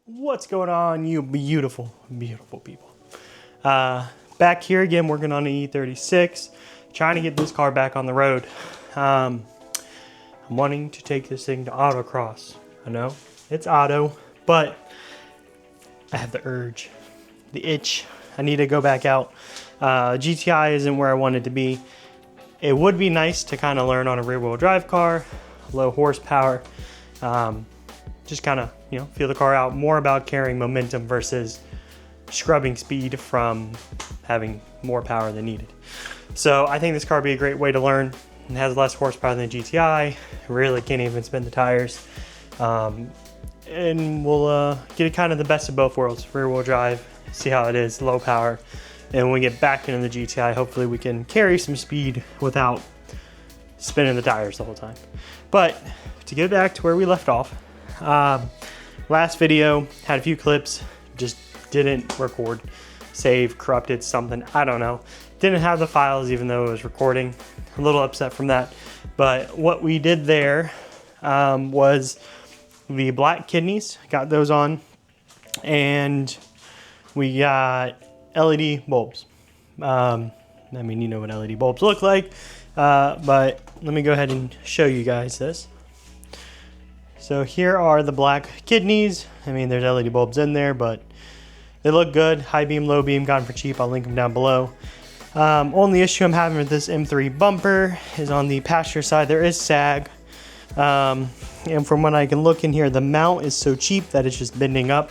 What's going on, you beautiful, beautiful people? Back here again, working on the E36, trying to get this car back on the road. I'm wanting to take this thing to autocross. I know it's auto, but I have the urge, the itch. I need to go back out. GTI isn't where I want it to be. It would be nice to kind of learn on a rear wheel drive car, low horsepower. Just kind of, feel the car out, more about carrying momentum versus scrubbing speed from having more power than needed. So I think this car would be a great way to learn. It has less horsepower than GTI, really can't even spin the tires. And we'll get kind of the best of both worlds, rear wheel drive, see how it is, low power. And when we get back into the GTI, hopefully we can carry some speed without spinning the tires the whole time. But to get back to where we left off, last video had a few clips, just didn't record, save, corrupted something, I don't know. Didn't have the files even though it was recording. A little upset from that. But what we did there was the black kidneys, got those on, and we got LED bulbs. I mean, you know what LED bulbs look like, but let me go ahead and show you guys this. So here are the black kidneys. I mean, there's LED bulbs in there, but they look good. High beam, low beam, got them for cheap. I'll link them down below. Only issue I'm having with this M3 bumper is on the passenger side. There is sag. And from what I can look in here, the mount is so cheap that it's just bending up.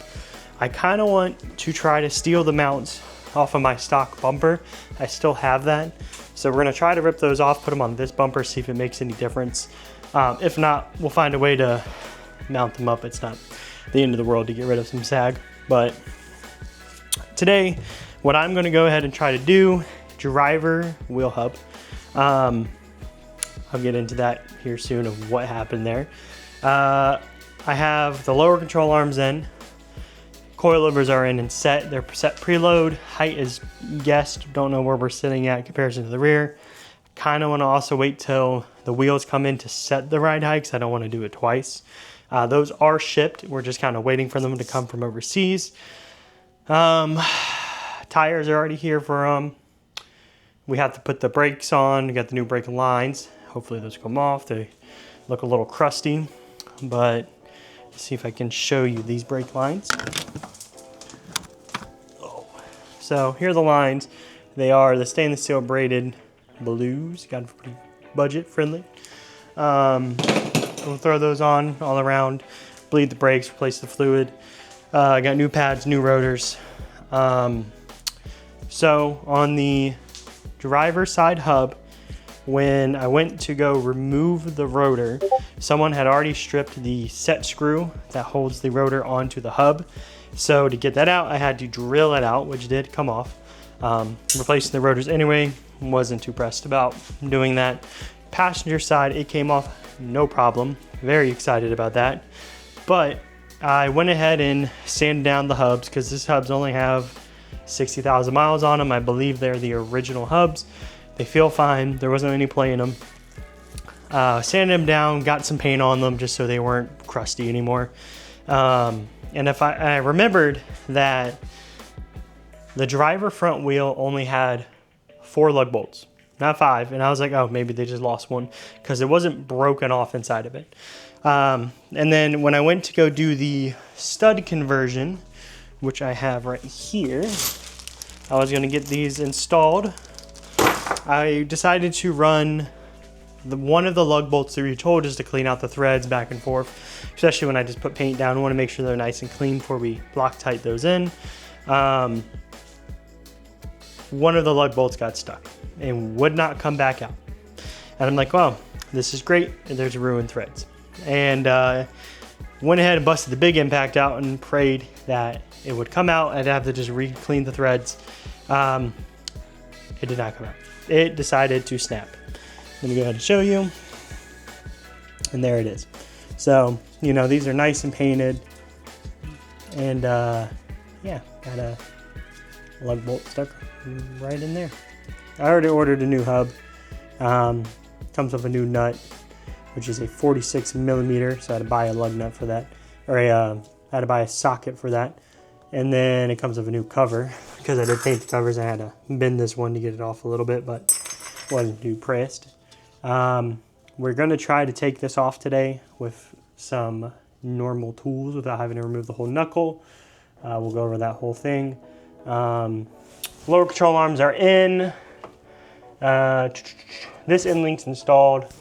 I kind of want to try to steal the mounts off of my stock bumper. I still have that. So we're gonna try to rip those off, put them on this bumper, see if it makes any difference. If not, we'll find a way to mount them up. It's not the end of the world to get rid of some sag. But today, what I'm gonna go ahead and try to do, driver wheel hub. I'll get into that here soon of what happened there. I have the lower control arms in. Coilovers are in and set. They're set preload. Height is guessed. Don't know where we're sitting at in comparison to the rear. Kind of want to also wait till the wheels come in to set the ride height because I don't want to do it twice. Those are shipped. We're just kind of waiting for them to come from overseas. Tires are already here for them. We have to put the brakes on. We got the new brake lines. Hopefully those come off. They look a little crusty, but let's see if I can show you these brake lines. Oh. So here are the lines. They are the stainless steel braided blues. Got it pretty budget friendly. We'll throw those on all around. Bleed the brakes, replace the fluid. I got new pads, new rotors. So on the driver side hub, when I went to go remove the rotor, someone had already stripped the set screw that holds the rotor onto the hub. So to get that out, I had to drill it out, which did come off. Replacing the rotors anyway, wasn't too pressed about doing that. Passenger side, it came off no problem. Very excited about that. But I went ahead and sanded down the hubs because these hubs only have 60,000 miles on them. I believe they're the original hubs. They feel fine. There wasn't any play in them. Sanded them down, got some paint on them just so they weren't crusty anymore. And if I remembered that the driver front wheel only had 4 lug bolts, not 5. And I was like, oh, maybe they just lost one because it wasn't broken off inside of it. And then when I went to go do the stud conversion, which I have right here, I was gonna get these installed. I decided to run one of the lug bolts through each hole just to clean out the threads back and forth, especially when I just put paint down. I want to make sure they're nice and clean before we Loctite those in. One of the lug bolts got stuck and would not come back out. And I'm like, well, this is great. And there's ruined threads. And went ahead and busted the big impact out and prayed that it would come out. I'd have to just re-clean the threads. It did not come out. It decided to snap. Let me go ahead and show you. And there it is. So, these are nice and painted. And yeah, got a lug bolt stuck right in there. I already ordered a new hub. Comes with a new nut, which is a 46 millimeter. So I had to buy a lug nut for that, or a I had to buy a socket for that. And then it comes with a new cover because I did paint the covers. I had to bend this one to get it off a little bit, but wasn't too pressed. We're going to try to take this off today with some normal tools without having to remove the whole knuckle. We'll go over that whole thing. Lower control arms are in. This end link's installed.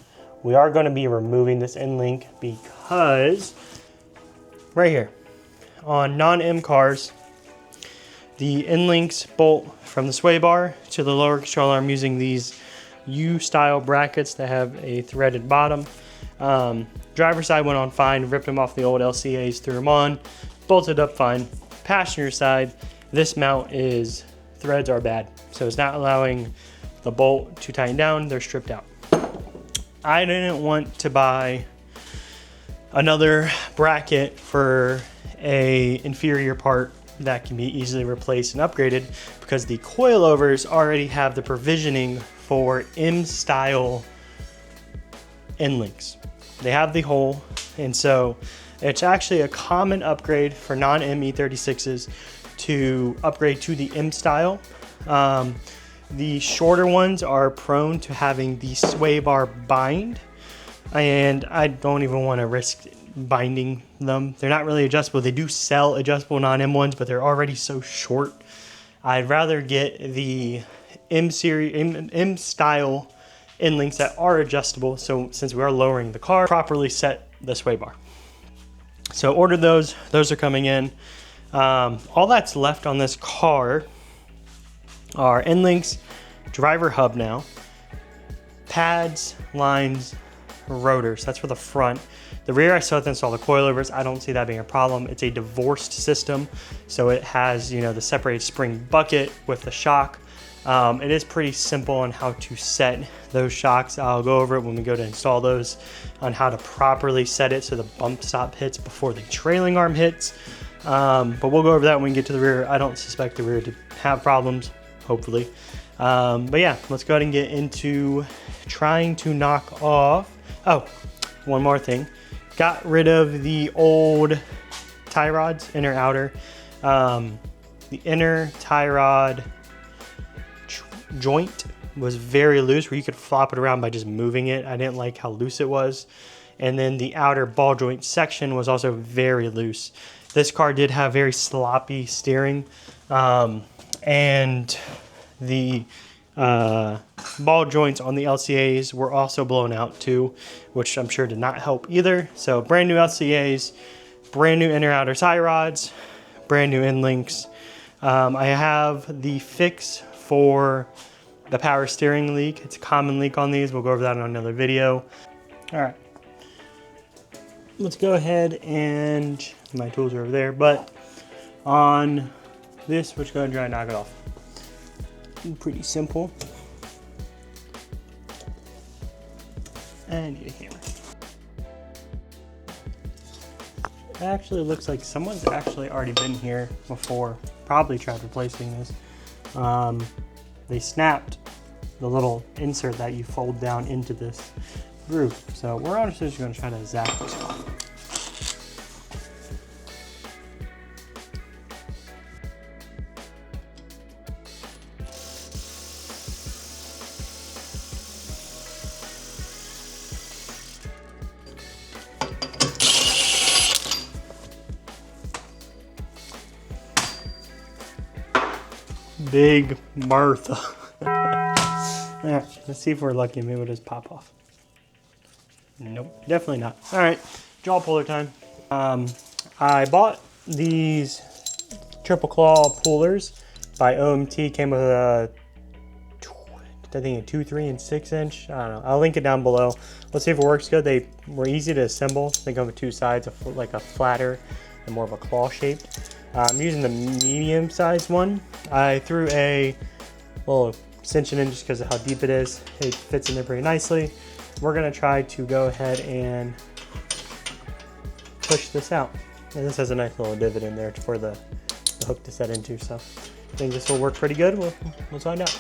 We are going to be removing this end link because right here on non-M cars, the end links bolt from the sway bar to the lower control arm using these U-style brackets that have a threaded bottom. Driver's side went on fine, ripped them off the old LCAs, threw them on, bolted up fine. Passenger side, this mount is, threads are bad, so it's not allowing the bolt to tighten down, they're stripped out. I didn't want to buy another bracket for a inferior part that can be easily replaced and upgraded because the coilovers already have the provisioning for M-style end links. They have the hole, and so it's actually a common upgrade for non-M E36s to upgrade to the M-style. The shorter ones are prone to having the sway bar bind, and I don't even want to risk binding them. They're not really adjustable. They do sell adjustable non-M ones, but they're already so short. I'd rather get the M-style end links that are adjustable, so since we are lowering the car, properly set the sway bar. So ordered those are coming in. All that's left on this car are end links, driver hub now, pads, lines, rotors. That's for the front. The rear, I still have to install the coilovers. I don't see that being a problem. It's a divorced system, so it has, you know, the separated spring bucket with the shock. It is pretty simple on how to set those shocks. I'll go over it when we go to install those, on how to properly set it so the bump stop hits before the trailing arm hits. But we'll go over that when we get to the rear. I don't suspect the rear to have problems, hopefully. But yeah, let's go ahead and get into trying to knock off. Oh, one more thing. Got rid of the old tie rods, inner, outer. The inner tie rod joint was very loose where you could flop it around by just moving it. I didn't like how loose it was. And then the outer ball joint section was also very loose. This car did have very sloppy steering, and the ball joints on the LCAs were also blown out too, which I'm sure did not help either. So brand new LCAs, brand new inner outer tie rods, brand new end links. I have the fix for the power steering leak. It's a common leak on these. We'll go over that in another video. All right, let's go ahead, and my tools are over there, but on this, we're just going to try and knock it off. Pretty simple. And need a hammer. It actually looks like someone's actually already been here before, probably tried replacing this. They snapped the little insert that you fold down into this groove. So we're honestly just going to try to zap this off. Big Martha. Alright, let's see if we're lucky. Maybe it'll just pop off. Nope, definitely not. Alright, jaw puller time. I bought these triple claw pullers by OMT. Came with a, I think, a 2, 3, and 6 inch. I don't know. I'll link it down below. Let's see if it works good. They were easy to assemble. They come with two sides, like a flatter and more of a claw shaped. I'm using the medium sized one. I threw a little cinching in just because of how deep it is. It fits in there pretty nicely. We're gonna try to go ahead and push this out. And this has a nice little divot in there for the hook to set into, so I think this will work pretty good. We'll find out.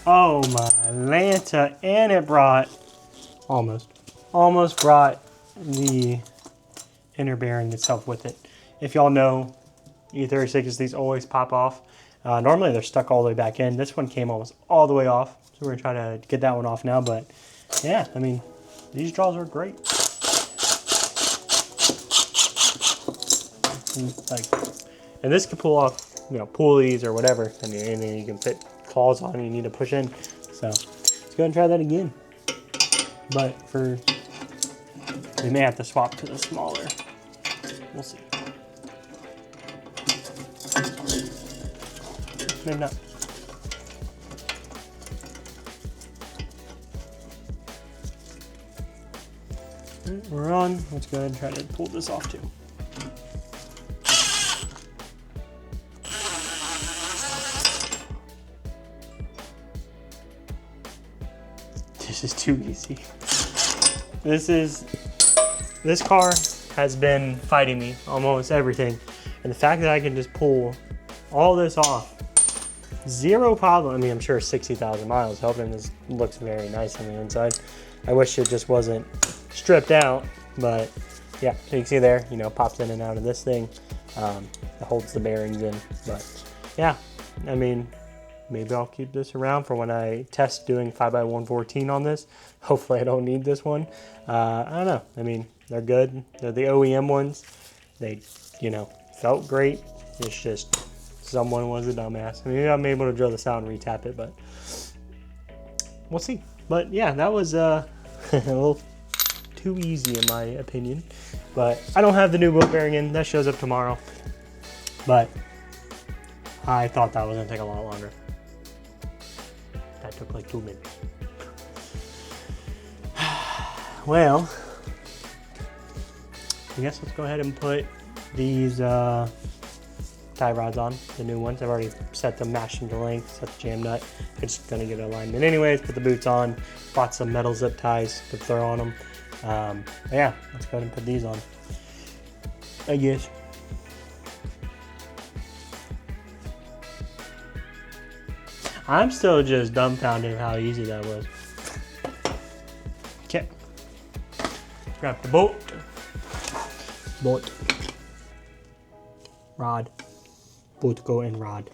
Oh my Lanta, and it brought, almost brought the inner bearing itself with it. If y'all know, E36s, these always pop off. Normally they're stuck all the way back in. This one came almost all the way off. So we're gonna try to get that one off now, but yeah, I mean, these draws are great. And this can pull off, you know, pulleys or whatever. I mean, anything you can fit claws on you need to push in. So let's go and try that again. But we may have to swap to the smaller. We'll see. Maybe not. We're on. Let's go ahead and try to pull this off too. This is too easy. This car has been fighting me almost everything. And the fact that I can just pull all this off, zero problem. I mean, I'm sure 60,000 miles helping. This looks very nice on the inside. I wish it just wasn't stripped out, but yeah, so you can see there, you know, pops in and out of this thing. It holds the bearings in, but yeah, I mean, maybe I'll keep this around for when I test doing 5x114 on this. Hopefully I don't need this one. I don't know. I mean, they're good. They're the OEM ones. They, you know, felt great. It's just someone was a dumbass. I mean, maybe I'm able to drill this out and retap it, but we'll see. But yeah, that was a little too easy in my opinion. But I don't have the new wheel bearing in. That shows up tomorrow. But I thought that was gonna take a lot longer. That took like 2 minutes. Well, I guess let's go ahead and put these tie rods on, the new ones. I've already set them, mashed them to length, set the jam nut. I'm just gonna get alignment anyways, put the boots on, bought some metal zip ties to throw on them. Yeah, let's go ahead and put these on, I guess. I'm still just dumbfounded how easy that was. Okay. Grab the bolt. Rod. Bolt go in rod.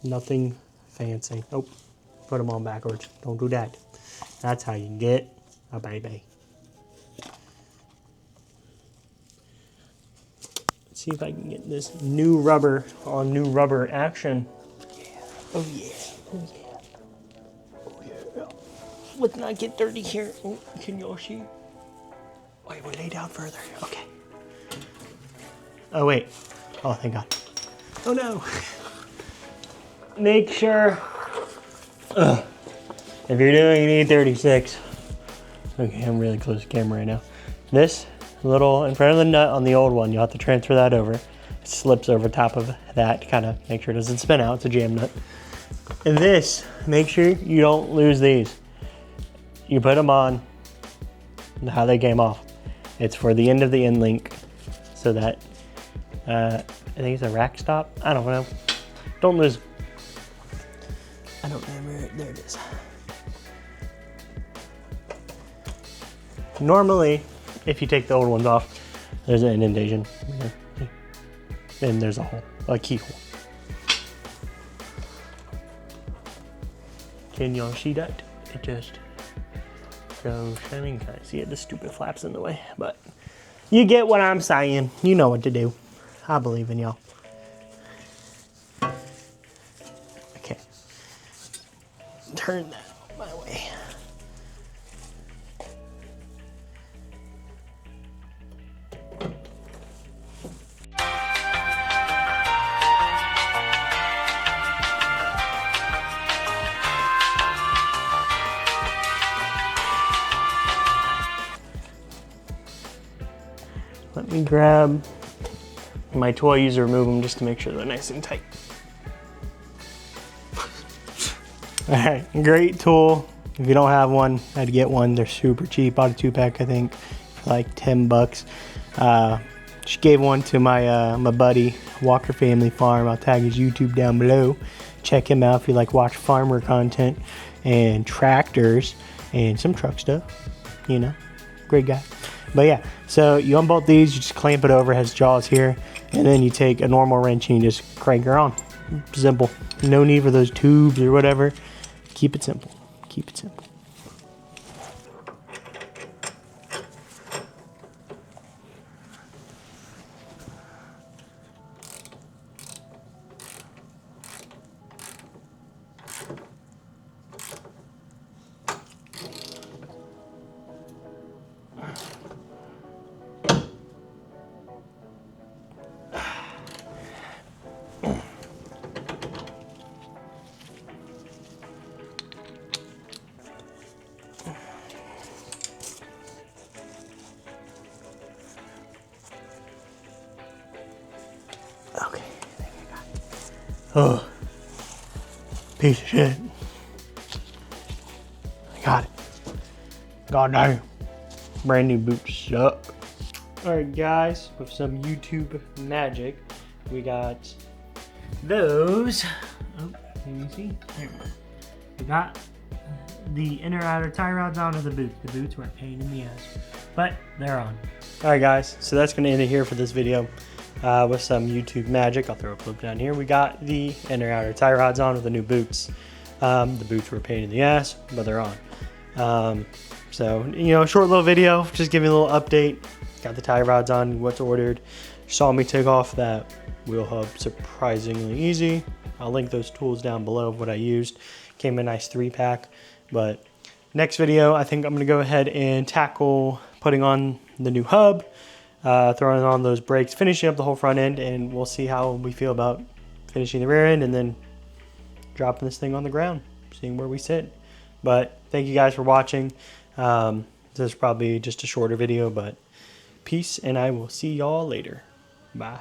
Nothing fancy. Oh, put them on backwards. Don't do that. That's how you get a baby. Let's see if I can get this new rubber on new rubber action. Yeah. Oh yeah. Oh yeah. Oh yeah. Let's not get dirty here. Oh, can y'all see? Wait, we'll lay down further. Okay. Oh wait. Oh, thank God. Oh no. Make sure. If you're doing an E36, okay, I'm really close to the camera right now. This little in front of the nut on the old one, you'll have to transfer that over. It slips over top of that to kind of make sure it doesn't spin out. It's a jam nut. And this, make sure you don't lose these. You put them on, how they came off. It's for the end of the end link, so that I think it's a rack stop. I don't know. Don't lose. I don't know where. There it is. Normally, if you take the old ones off, there's an indentation, and there's a hole, a keyhole. Can y'all see that? It just goes, I mean, kind of see it, the stupid flaps in the way, but you get what I'm saying. You know what to do. I believe in y'all. Okay. Turn that my way. Let me grab my tool. I use to remove them just to make sure they're nice and tight. All right, great tool. If you don't have one, I'd get one. They're super cheap. Bought a 2-pack, I think, for like 10 bucks. Just gave one to my my buddy, Walker Family Farm. I'll tag his YouTube down below. check him out if you like watch farmer content and tractors and some truck stuff. You know, great guy. But yeah, so you unbolt these, you just clamp it over, it has jaws here, and then you take a normal wrench and you just crank her on. Simple. No need for those tubes or whatever. Keep it simple. Keep it simple. Okay, there we go. Oh, piece of shit. I got it. God damn. Brand new boots suck. Alright guys, with some YouTube magic, we got those. Oh, can you see? There. We got the inner outer tie rods on of the boots. The boots were a pain in the ass, but they're on. Alright guys, so that's going to end it here for this video. With some YouTube magic. I'll throw a clip down here. We got the inner outer tie rods on with the new boots. The boots were a pain in the ass, but they're on. So, you know, short little video, just giving a little update. Got the tie rods on, what's ordered. Saw me take off that wheel hub surprisingly easy. I'll link those tools down below of what I used. Came in a nice 3-pack. But next video, I think I'm going to go ahead and tackle putting on the new hub. Throwing on those brakes, finishing up the whole front end, and we'll see how we feel about finishing the rear end and then dropping this thing on the ground, seeing where we sit. But thank you guys for watching. This is probably just a shorter video, but peace, and I will see y'all later. Bye.